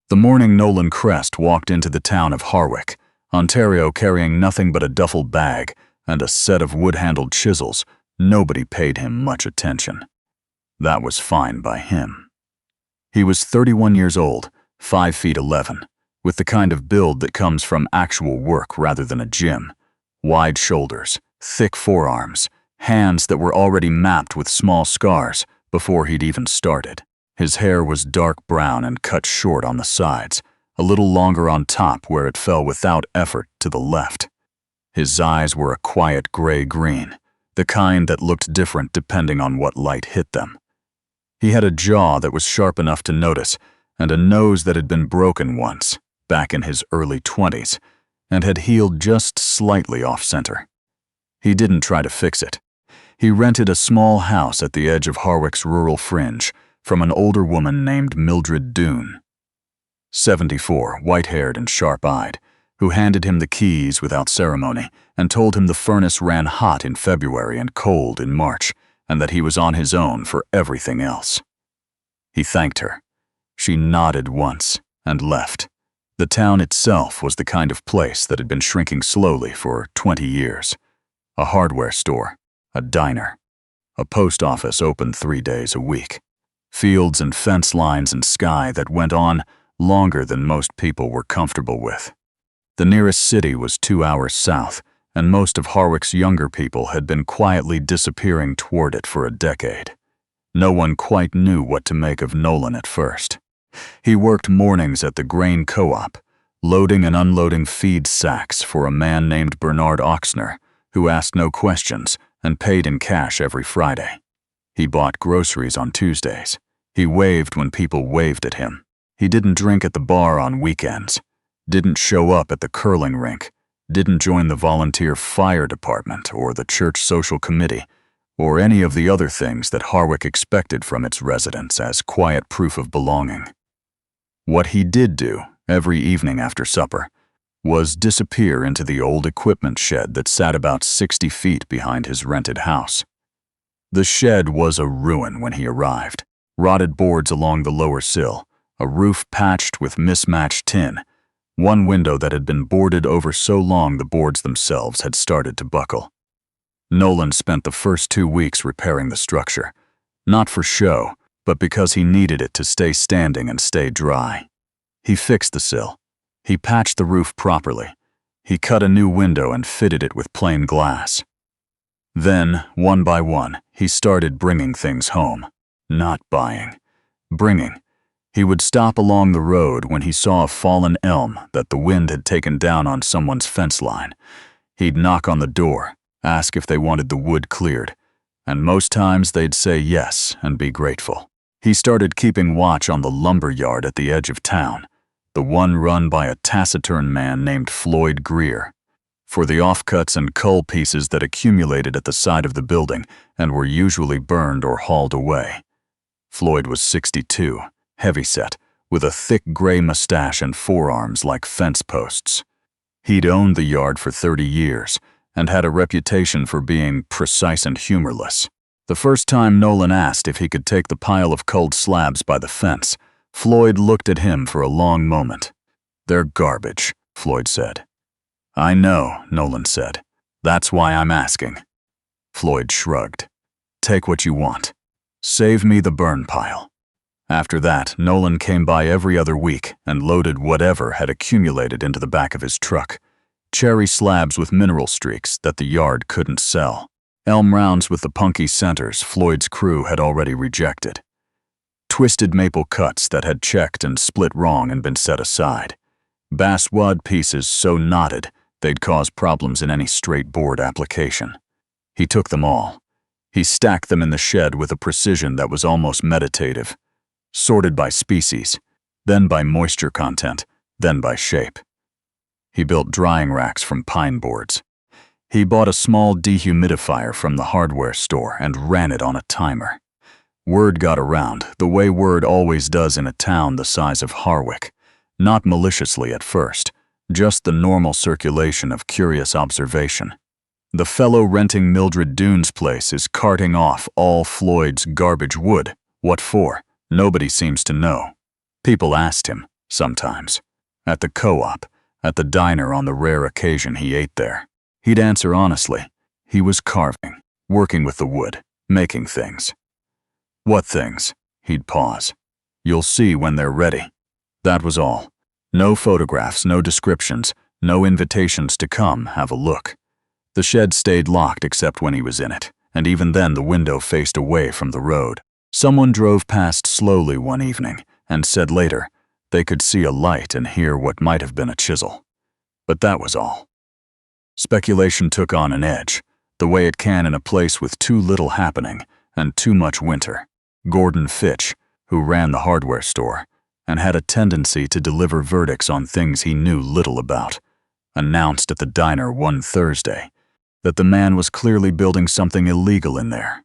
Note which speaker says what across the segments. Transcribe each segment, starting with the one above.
Speaker 1: The morning Nolan Crest walked into the town of Harwick, Ontario, carrying nothing but a duffel bag and a set of wood-handled chisels, nobody paid him much attention. That was fine by him. He was 31 years old, 5 feet 11, with the kind of build that comes from actual work rather than a gym. Wide shoulders, thick forearms, hands that were already mapped with small scars before he'd even started. His hair was dark brown and cut short on the sides, a little longer on top where it fell without effort to the left. His eyes were a quiet gray-green, the kind that looked different depending on what light hit them. He had a jaw that was sharp enough to notice, and a nose that had been broken once, back in his early 20s, and had healed just slightly off-center. He didn't try to fix it. He rented a small house at the edge of Harwick's rural fringe from an older woman named Mildred Doone, 74, white-haired and sharp-eyed, who handed him the keys without ceremony and told him the furnace ran hot in February and cold in March, and that he was on his own for everything else. He thanked her. She nodded once and left. The town itself was the kind of place that had been shrinking slowly for 20 years. A hardware store, a diner, a post office open 3 days a week, fields and fence lines and sky that went on longer than most people were comfortable with. The nearest city was 2 hours south, and most of Harwick's younger people had been quietly disappearing toward it for a decade. No one quite knew what to make of Nolan at first. He worked mornings at the grain co-op, loading and unloading feed sacks for a man named Bernard Oxner, who asked no questions and paid in cash every Friday. He bought groceries on Tuesdays. He waved when people waved at him. He didn't drink at the bar on weekends, didn't show up at the curling rink, didn't join the volunteer fire department or the church social committee, or any of the other things that Harwick expected from its residents as quiet proof of belonging. What he did do, every evening after supper, was disappear into the old equipment shed that sat about 60 feet behind his rented house. The shed was a ruin when he arrived. Rotted boards along the lower sill, a roof patched with mismatched tin, one window that had been boarded over so long the boards themselves had started to buckle. Nolan spent the first 2 weeks repairing the structure, not for show, but because he needed it to stay standing and stay dry. He fixed the sill. He patched the roof properly. He cut a new window and fitted it with plain glass. Then, one by one, he started bringing things home. Not buying. Bringing. He would stop along the road when he saw a fallen elm that the wind had taken down on someone's fence line. He'd knock on the door, ask if they wanted the wood cleared, and most times they'd say yes and be grateful. He started keeping watch on the lumber yard at the edge of town, the one run by a taciturn man named Floyd Greer, for the offcuts and cull pieces that accumulated at the side of the building and were usually burned or hauled away. Floyd was 62, heavyset, with a thick gray mustache and forearms like fence posts. He'd owned the yard for 30 years and had a reputation for being precise and humorless. The first time Nolan asked if he could take the pile of culled slabs by the fence, Floyd looked at him for a long moment. "They're garbage," Floyd said. "I know," Nolan said. "That's why I'm asking." Floyd shrugged. "Take what you want. Save me the burn pile." After that, Nolan came by every other week and loaded whatever had accumulated into the back of his truck. Cherry slabs with mineral streaks that the yard couldn't sell. Elm rounds with the punky centers Floyd's crew had already rejected. Twisted maple cuts that had checked and split wrong and been set aside. Basswood pieces so knotted they'd cause problems in any straight board application. He took them all. He stacked them in the shed with a precision that was almost meditative, sorted by species, then by moisture content, then by shape. He built drying racks from pine boards. He bought a small dehumidifier from the hardware store and ran it on a timer. Word got around, the way word always does in a town the size of Harwick, not maliciously at first, just the normal circulation of curious observation. The fellow renting Mildred Doone's place is carting off all Floyd's garbage wood. What for? Nobody seems to know. People asked him. Sometimes. At the co-op, at the diner on the rare occasion he ate there. He'd answer honestly. He was carving, working with the wood, making things. What things? He'd pause. You'll see when they're ready. That was all. No photographs, no descriptions, no invitations to come have a look. The shed stayed locked except when he was in it, and even then the window faced away from the road. Someone drove past slowly one evening and said later they could see a light and hear what might have been a chisel. But that was all. Speculation took on an edge, the way it can in a place with too little happening and too much winter. Gordon Fitch, who ran the hardware store and had a tendency to deliver verdicts on things he knew little about, announced at the diner one Thursday that the man was clearly building something illegal in there.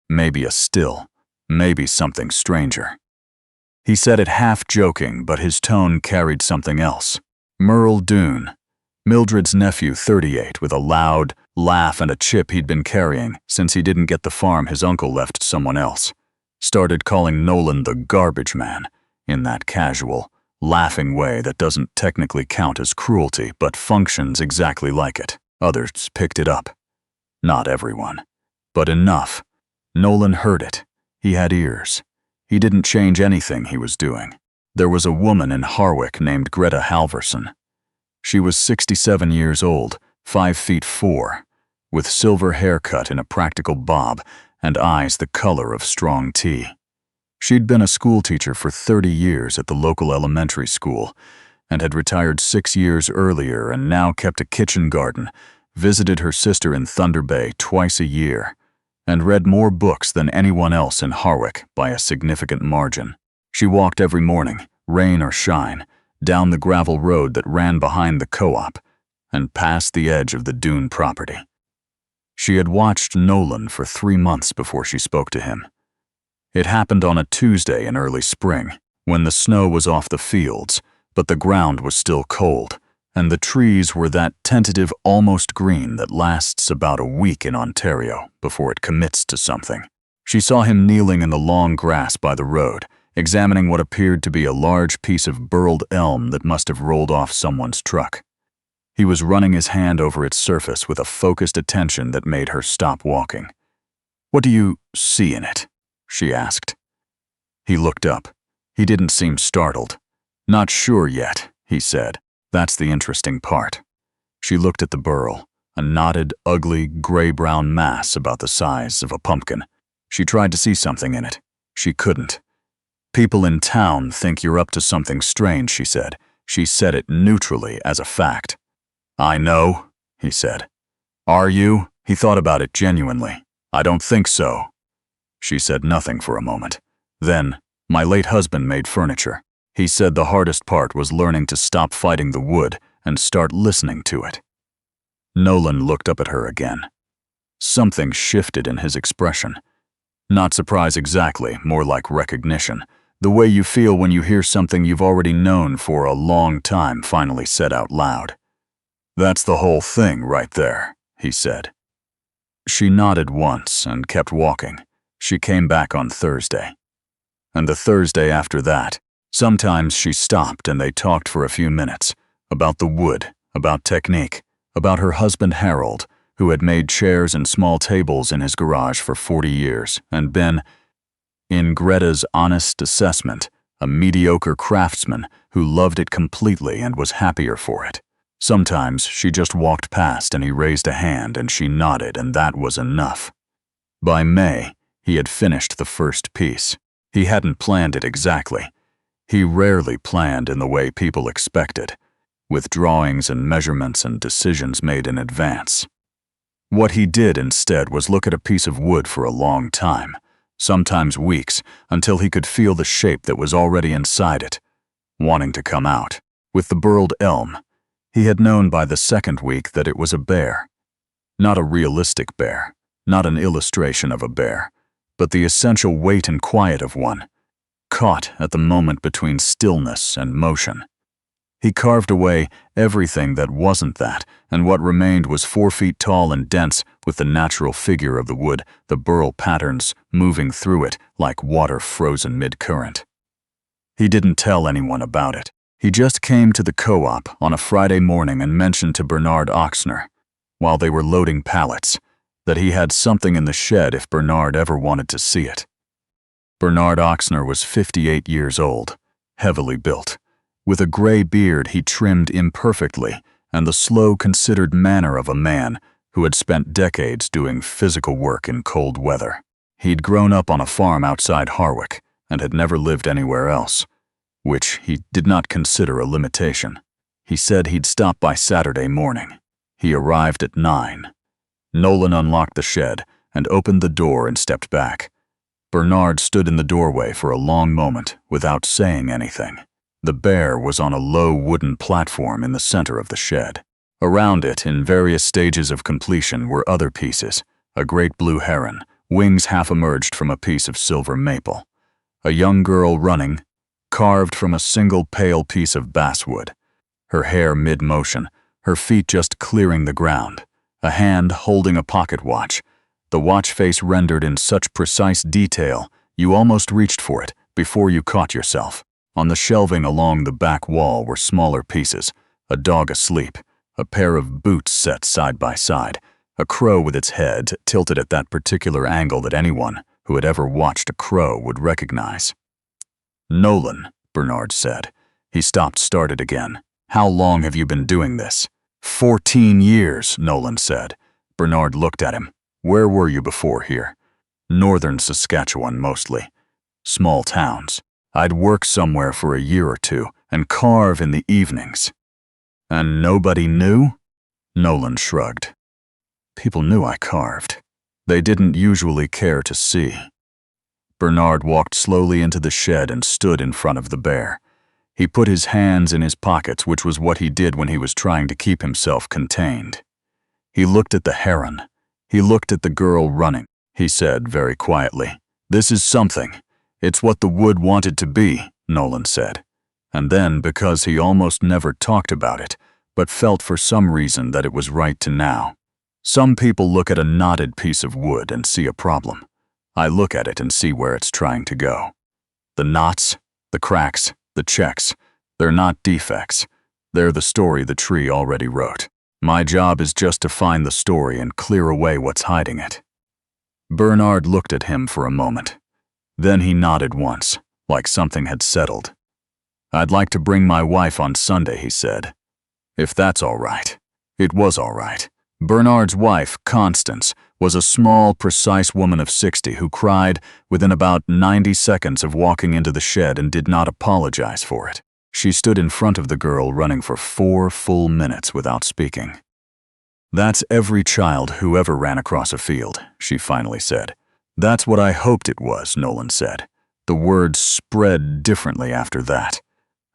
Speaker 1: Maybe a still, maybe something stranger. He said it half joking, but his tone carried something else. Merle Doone, Mildred's nephew, 38, with a loud laugh and a chip he'd been carrying since he didn't get the farm his uncle left someone else, started calling Nolan the garbage man in that casual, laughing way that doesn't technically count as cruelty but functions exactly like it. Others picked it up. Not everyone, but enough. Nolan heard it. He had ears. He didn't change anything he was doing. There was a woman in Harwick named Greta Halverson. She was 67 years old, 5'4", with silver haircut in a practical bob and eyes the color of strong tea. She'd been a schoolteacher for 30 years at the local elementary school and had retired 6 years earlier and now kept a kitchen garden, visited her sister in Thunder Bay twice a year, and read more books than anyone else in Harwick by a significant margin. She walked every morning, rain or shine, down the gravel road that ran behind the co-op and past the edge of the Doone property. She had watched Nolan for 3 months before she spoke to him. It happened on a Tuesday in early spring, when the snow was off the fields, but the ground was still cold, and the trees were that tentative almost green that lasts about a week in Ontario before it commits to something. She saw him kneeling in the long grass by the road, examining what appeared to be a large piece of burled elm that must have rolled off someone's truck. He was running his hand over its surface with a focused attention that made her stop walking. "What do you see in it?" she asked. He looked up. He didn't seem startled. "Not sure yet," he said. "That's the interesting part." She looked at the burl, a knotted, ugly, gray-brown mass about the size of a pumpkin. She tried to see something in it. She couldn't. "People in town think you're up to something strange," she said. She said it neutrally as a fact. "I know," he said. "Are you?" He thought about it genuinely. "I don't think so." She said nothing for a moment. Then, "My late husband made furniture. He said the hardest part was learning to stop fighting the wood and start listening to it." Nolan looked up at her again. Something shifted in his expression. Not surprise exactly, more like recognition. The way you feel when you hear something you've already known for a long time finally said out loud. "That's the whole thing right there," he said. She nodded once and kept walking. She came back on Thursday. And the Thursday after that, sometimes she stopped and they talked for a few minutes, about the wood, about technique, about her husband Harold, who had made chairs and small tables in his garage for 40 years and been, in Greta's honest assessment, a mediocre craftsman who loved it completely and was happier for it. Sometimes she just walked past and he raised a hand and she nodded, and that was enough. By May, he had finished the first piece. He hadn't planned it exactly. He rarely planned in the way people expected, with drawings and measurements and decisions made in advance. What he did instead was look at a piece of wood for a long time, sometimes weeks, until he could feel the shape that was already inside it, wanting to come out. With the burled elm, he had known by the second week that it was a bear. Not a realistic bear, not an illustration of a bear, but the essential weight and quiet of one, caught at the moment between stillness and motion. He carved away everything that wasn't that, and what remained was 4 feet tall and dense, with the natural figure of the wood, the burl patterns moving through it like water frozen mid-current. He didn't tell anyone about it. He just came to the co-op on a Friday morning and mentioned to Bernard Oxner, while they were loading pallets, that he had something in the shed if Bernard ever wanted to see it. Bernard Oxner was 58 years old, heavily built, with a gray beard he trimmed imperfectly and the slow, considered manner of a man who had spent decades doing physical work in cold weather. He'd grown up on a farm outside Harwick and had never lived anywhere else, which he did not consider a limitation. He said he'd stop by Saturday morning. He arrived at 9. Nolan unlocked the shed and opened the door and stepped back. Bernard stood in the doorway for a long moment without saying anything. The bear was on a low wooden platform in the center of the shed. Around it, in various stages of completion, were other pieces: a great blue heron, wings half emerged from a piece of silver maple; a young girl running, carved from a single pale piece of basswood, her hair mid-motion, her feet just clearing the ground; a hand holding a pocket watch, the watch face rendered in such precise detail you almost reached for it before you caught yourself. On the shelving along the back wall were smaller pieces: a dog asleep, a pair of boots set side by side, a crow with its head tilted at that particular angle that anyone who had ever watched a crow would recognize. "Nolan," Bernard said. He started again. "How long have you been doing this?" 14 years, Nolan said. Bernard looked at him. "Where were you before here?" "Northern Saskatchewan, mostly. Small towns. I'd work somewhere for a year or two and carve in the evenings." "And nobody knew?" Nolan shrugged. "People knew I carved. They didn't usually care to see." Bernard walked slowly into the shed and stood in front of the bear. He put his hands in his pockets, which was what he did when he was trying to keep himself contained. He looked at the heron. He looked at the girl running. He said very quietly, "This is something. It's what the wood wanted to be," Nolan said. And then, because he almost never talked about it, but felt for some reason that it was right to now. "Some people look at a knotted piece of wood and see a problem. I look at it and see where it's trying to go. The knots, the cracks, the checks, they're not defects. They're the story the tree already wrote. My job is just to find the story and clear away what's hiding it." Bernard looked at him for a moment. Then he nodded once, like something had settled. "I'd like to bring my wife on Sunday," he said. "If that's all right." It was all right. Bernard's wife, Constance, was a small, precise woman of 60 who cried within about 90 seconds of walking into the shed and did not apologize for it. She stood in front of the girl running for 4 full minutes without speaking. "That's every child who ever ran across a field," she finally said. "That's what I hoped it was," Nolan said. The word spread differently after that.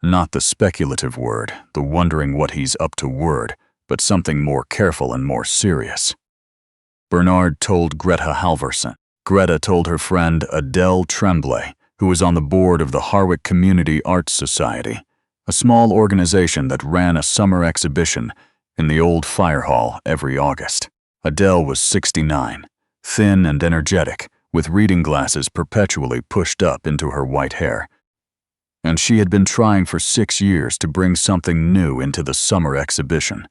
Speaker 1: Not the speculative word, the wondering what he's up to word, but something more careful and more serious. Bernard told Greta Halverson. Greta told her friend Adele Tremblay, who was on the board of the Harwick Community Arts Society, a small organization that ran a summer exhibition in the old firehall every August. Adele was 69, thin and energetic, with reading glasses perpetually pushed up into her white hair. And she had been trying for 6 years to bring something new into the summer exhibition,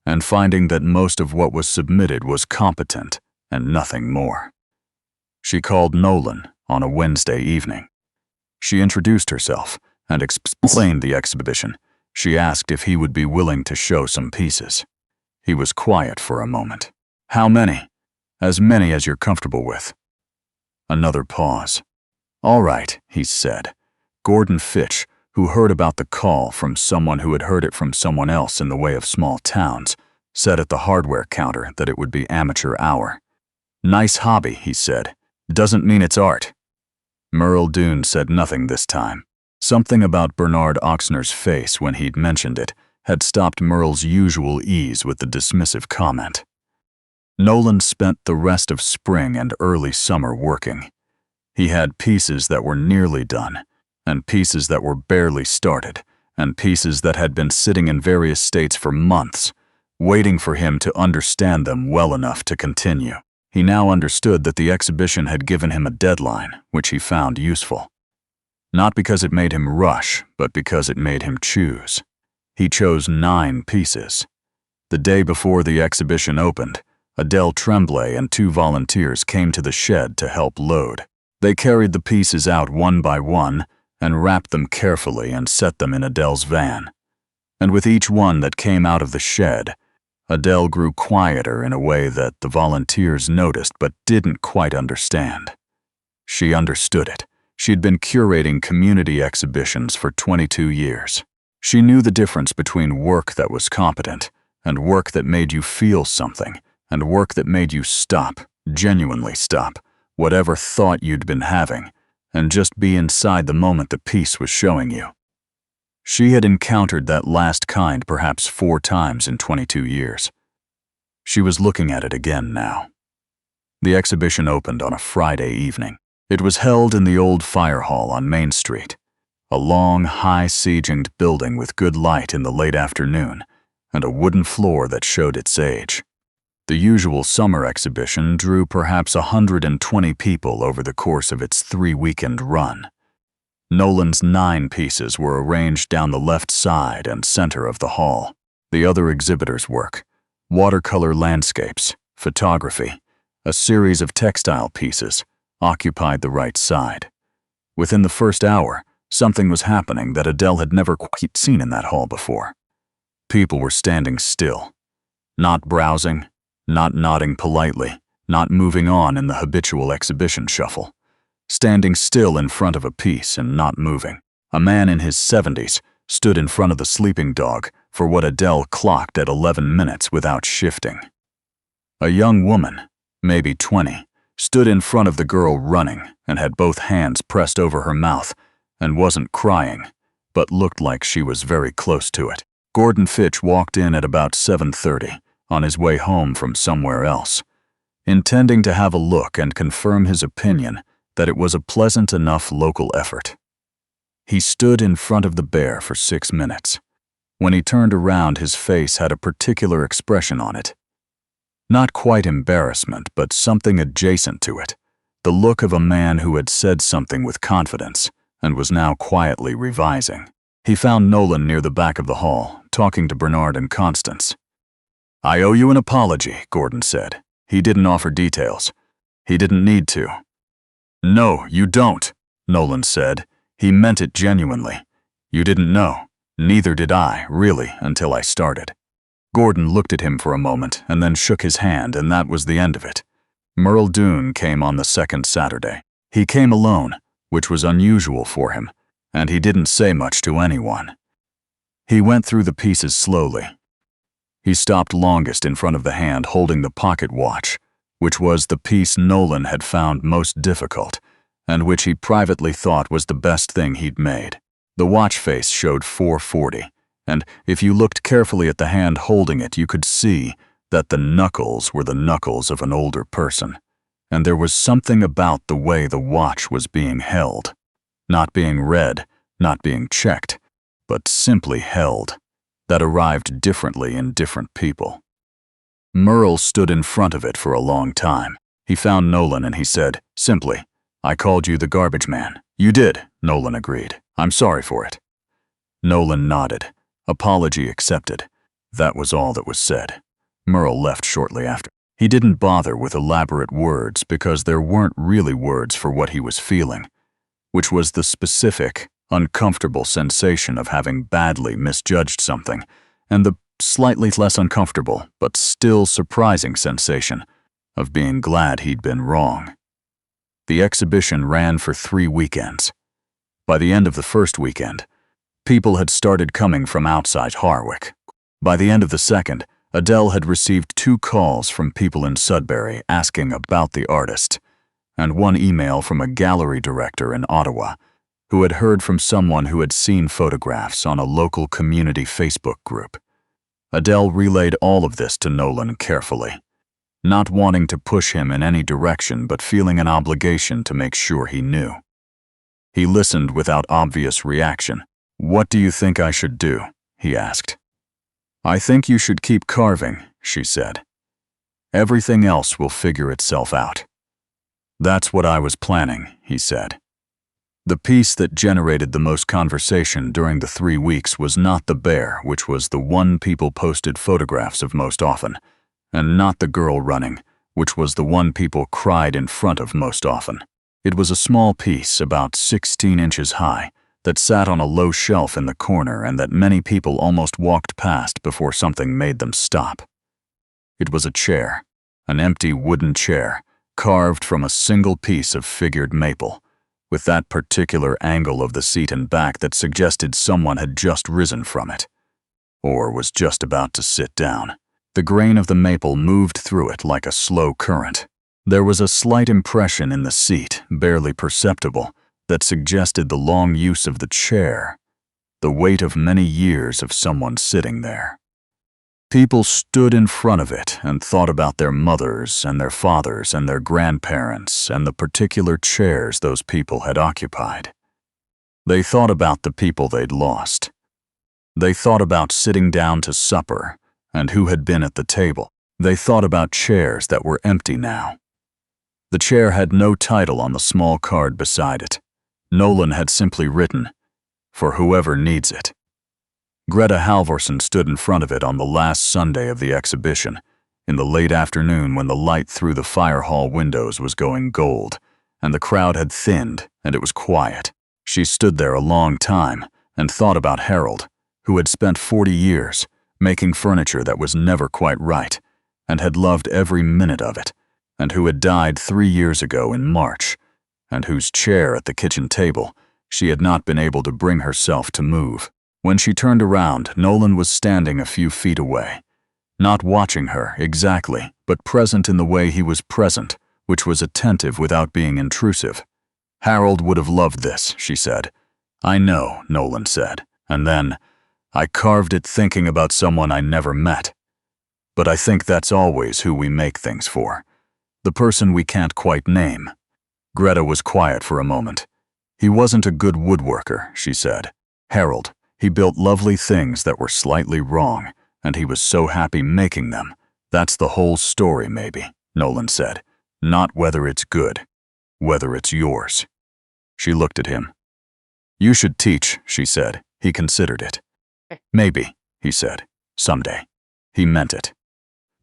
Speaker 1: and finding that most of what was submitted was competent and nothing more. She called Nolan on a Wednesday evening. She introduced herself and explained the exhibition. She asked if he would be willing to show some pieces. He was quiet for a moment. "How many?" "As many as you're comfortable with." Another pause. "All right," he said. Gordon Fitch, who heard about the call from someone who had heard it from someone else in the way of small towns, said at the hardware counter that it would be amateur hour. "Nice hobby," he said. "Doesn't mean it's art." Merle Doone said nothing this time. Something about Bernard Oxner's face when he'd mentioned it had stopped Merle's usual ease with the dismissive comment. Nolan spent the rest of spring and early summer working. He had pieces that were nearly done, and pieces that were barely started, and pieces that had been sitting in various states for months, waiting for him to understand them well enough to continue. He now understood that the exhibition had given him a deadline, which he found useful. Not because it made him rush, but because it made him choose. He chose 9 pieces. The day before the exhibition opened, Adele Tremblay and 2 volunteers came to the shed to help load. They carried the pieces out one by one and wrapped them carefully and set them in Adele's van. And with each one that came out of the shed, Adele grew quieter in a way that the volunteers noticed but didn't quite understand. She understood it. She'd been curating community exhibitions for 22 years. She knew the difference between work that was competent and work that made you feel something, and work that made you stop, genuinely stop, whatever thought you'd been having, and just be inside the moment the piece was showing you. She had encountered that last kind perhaps 4 times in 22 years. She was looking at it again now. The exhibition opened on a Friday evening. It was held in the old fire hall on Main Street, a long, high-ceilinged building with good light in the late afternoon, and a wooden floor that showed its age. The usual summer exhibition drew perhaps 120 people over the course of its 3-weekend run. Nolan's 9 pieces were arranged down the left side and center of the hall. The other exhibitors' work, watercolor landscapes, photography, a series of textile pieces, occupied the right side. Within the first hour, something was happening that Adele had never quite seen in that hall before. People were standing still, not browsing, not nodding politely, not moving on in the habitual exhibition shuffle. Standing still in front of a piece and not moving. A man in his 70s stood in front of the sleeping dog for what Adele clocked at 11 minutes without shifting. A young woman, maybe 20, stood in front of the girl running and had both hands pressed over her mouth and wasn't crying, but looked like she was very close to it. Gordon Fitch walked in at about 7:30 on his way home from somewhere else, intending to have a look and confirm his opinion that it was a pleasant enough local effort. He stood in front of the bear for 6 minutes. When he turned around, his face had a particular expression on it. Not quite embarrassment, but something adjacent to it. The look of a man who had said something with confidence and was now quietly revising. He found Nolan near the back of the hall, talking to Bernard and Constance. "I owe you an apology," Gordon said. He didn't offer details. He didn't need to. "No, you don't," Nolan said. He meant it genuinely. "You didn't know. Neither did I, really, until I started." Gordon looked at him for a moment and then shook his hand, and that was the end of it. Merle Doone came on the second Saturday. He came alone, which was unusual for him, and he didn't say much to anyone. He went through the pieces slowly. He stopped longest in front of the hand holding the pocket watch, which was the piece Nolan had found most difficult, and which he privately thought was the best thing he'd made. The watch face showed 4:40, and if you looked carefully at the hand holding it, you could see that the knuckles were the knuckles of an older person, and there was something about the way the watch was being held. Not being read, not being checked, but simply held, that arrived differently in different people. Merle stood in front of it for a long time. He found Nolan and he said, simply, "I called you the garbage man." "You did," Nolan agreed. "I'm sorry for it." Nolan nodded. Apology accepted. That was all that was said. Merle left shortly after. He didn't bother with elaborate words because there weren't really words for what he was feeling, which was the specific, uncomfortable sensation of having badly misjudged something, and the slightly less uncomfortable but still surprising sensation of being glad he'd been wrong. The exhibition ran for 3 weekends. By the end of the first weekend, people had started coming from outside Harwick. By the end of the second, Adele had received 2 calls from people in Sudbury asking about the artist, and 1 email from a gallery director in Ottawa who had heard from someone who had seen photographs on a local community Facebook group. Adele relayed all of this to Nolan carefully, not wanting to push him in any direction but feeling an obligation to make sure he knew. He listened without obvious reaction. "What do you think I should do?" he asked. "I think you should keep carving," she said. "Everything else will figure itself out." "That's what I was planning," he said. The piece that generated the most conversation during the 3 weeks was not the bear, which was the one people posted photographs of most often, and not the girl running, which was the one people cried in front of most often. It was a small piece, about 16 inches high, that sat on a low shelf in the corner and that many people almost walked past before something made them stop. It was a chair, an empty wooden chair, carved from a single piece of figured maple, with that particular angle of the seat and back that suggested someone had just risen from it, or was just about to sit down. The grain of the maple moved through it like a slow current. There was a slight impression in the seat, barely perceptible, that suggested the long use of the chair, the weight of many years of someone sitting there. People stood in front of it and thought about their mothers and their fathers and their grandparents and the particular chairs those people had occupied. They thought about the people they'd lost. They thought about sitting down to supper and who had been at the table. They thought about chairs that were empty now. The chair had no title on the small card beside it. Nolan had simply written, "For whoever needs it." Greta Halvorsen stood in front of it on the last Sunday of the exhibition, in the late afternoon when the light through the firehall windows was going gold, and the crowd had thinned and it was quiet. She stood there a long time and thought about Harold, who had spent 40 years making furniture that was never quite right, and had loved every minute of it, and who had died 3 years ago in March, and whose chair at the kitchen table she had not been able to bring herself to move. When she turned around, Nolan was standing a few feet away, not watching her exactly, but present in the way he was present, which was attentive without being intrusive. "Harold would have loved this," she said. "I know," Nolan said, and then, "I carved it thinking about someone I never met. But I think that's always who we make things for, the person we can't quite name." Greta was quiet for a moment. "He wasn't a good woodworker," she said. "Harold. He built lovely things that were slightly wrong, and he was so happy making them. That's the whole story, maybe," Nolan said. "Not whether it's good, whether it's yours." She looked at him. "You should teach," she said. He considered it. "Maybe," he said. "Someday." He meant it.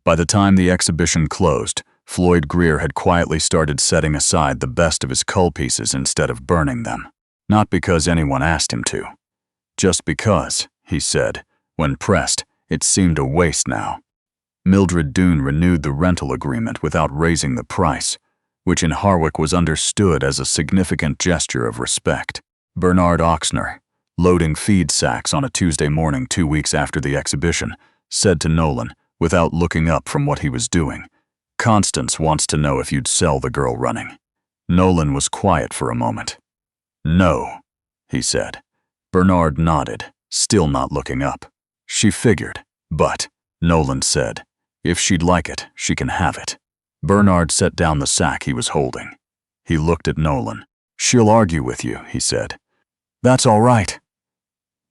Speaker 1: By the time the exhibition closed, Floyd Greer had quietly started setting aside the best of his cull pieces instead of burning them. Not because anyone asked him to. Just because, he said, when pressed, it seemed a waste now. Mildred Doone renewed the rental agreement without raising the price, which in Harwick was understood as a significant gesture of respect. Bernard Oxner, loading feed sacks on a Tuesday morning 2 weeks after the exhibition, said to Nolan, without looking up from what he was doing, "Constance wants to know if you'd sell the girl running." Nolan was quiet for a moment. "No," he said. Bernard nodded, still not looking up. "She figured, but," Nolan said, "if she'd like it, she can have it." Bernard set down the sack he was holding. He looked at Nolan. "She'll argue with you," he said. "That's all right,"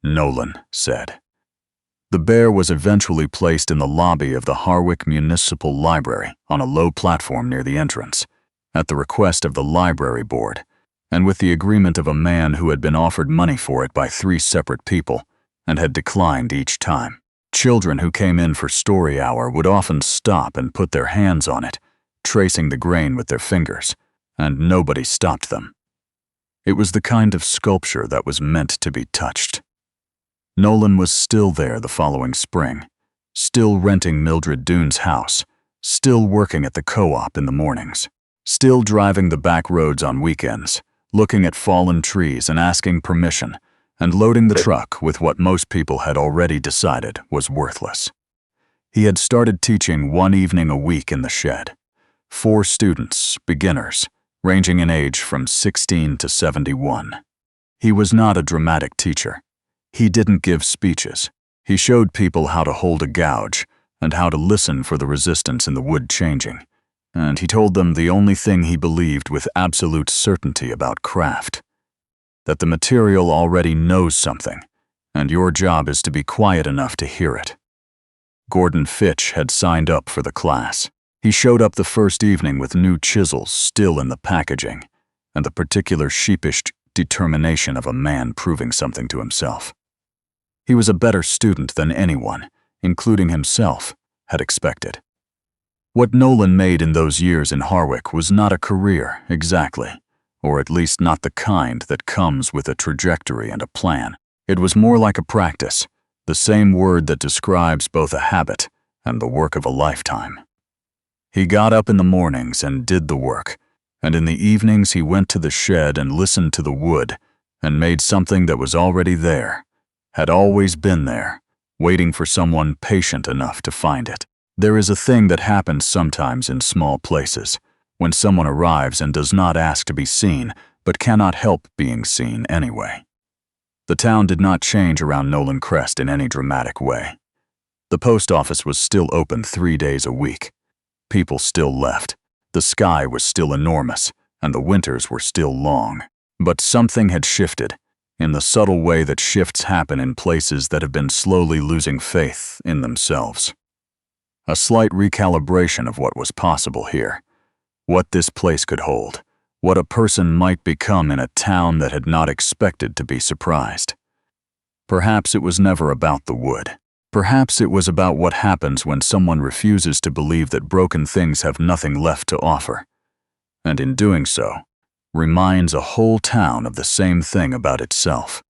Speaker 1: Nolan said. The bear was eventually placed in the lobby of the Harwick Municipal Library on a low platform near the entrance, at the request of the library board, and with the agreement of a man who had been offered money for it by 3 separate people and had declined each time. Children who came in for story hour would often stop and put their hands on it, tracing the grain with their fingers, and nobody stopped them. It was the kind of sculpture that was meant to be touched. Nolan was still there the following spring, still renting Mildred Doone's house, still working at the co-op in the mornings, still driving the back roads on weekends, looking at fallen trees and asking permission, and loading the truck with what most people had already decided was worthless. He had started teaching 1 evening a week in the shed. 4 students, beginners, ranging in age from 16 to 71. He was not a dramatic teacher. He didn't give speeches. He showed people how to hold a gouge and how to listen for the resistance in the wood changing. And he told them the only thing he believed with absolute certainty about craft, that the material already knows something, and your job is to be quiet enough to hear it. Gordon Fitch had signed up for the class. He showed up the first evening with new chisels still in the packaging, and the particular sheepish determination of a man proving something to himself. He was a better student than anyone, including himself, had expected. What Nolan made in those years in Harwick was not a career, exactly, or at least not the kind that comes with a trajectory and a plan. It was more like a practice, the same word that describes both a habit and the work of a lifetime. He got up in the mornings and did the work, and in the evenings he went to the shed and listened to the wood and made something that was already there, had always been there, waiting for someone patient enough to find it. There is a thing that happens sometimes in small places, when someone arrives and does not ask to be seen, but cannot help being seen anyway. The town did not change around Nolan Crest in any dramatic way. The post office was still open 3 days a week. People still left. The sky was still enormous, and the winters were still long. But something had shifted, in the subtle way that shifts happen in places that have been slowly losing faith in themselves. A slight recalibration of what was possible here, what this place could hold, what a person might become in a town that had not expected to be surprised. Perhaps it was never about the wood. Perhaps it was about what happens when someone refuses to believe that broken things have nothing left to offer, and in doing so, reminds a whole town of the same thing about itself.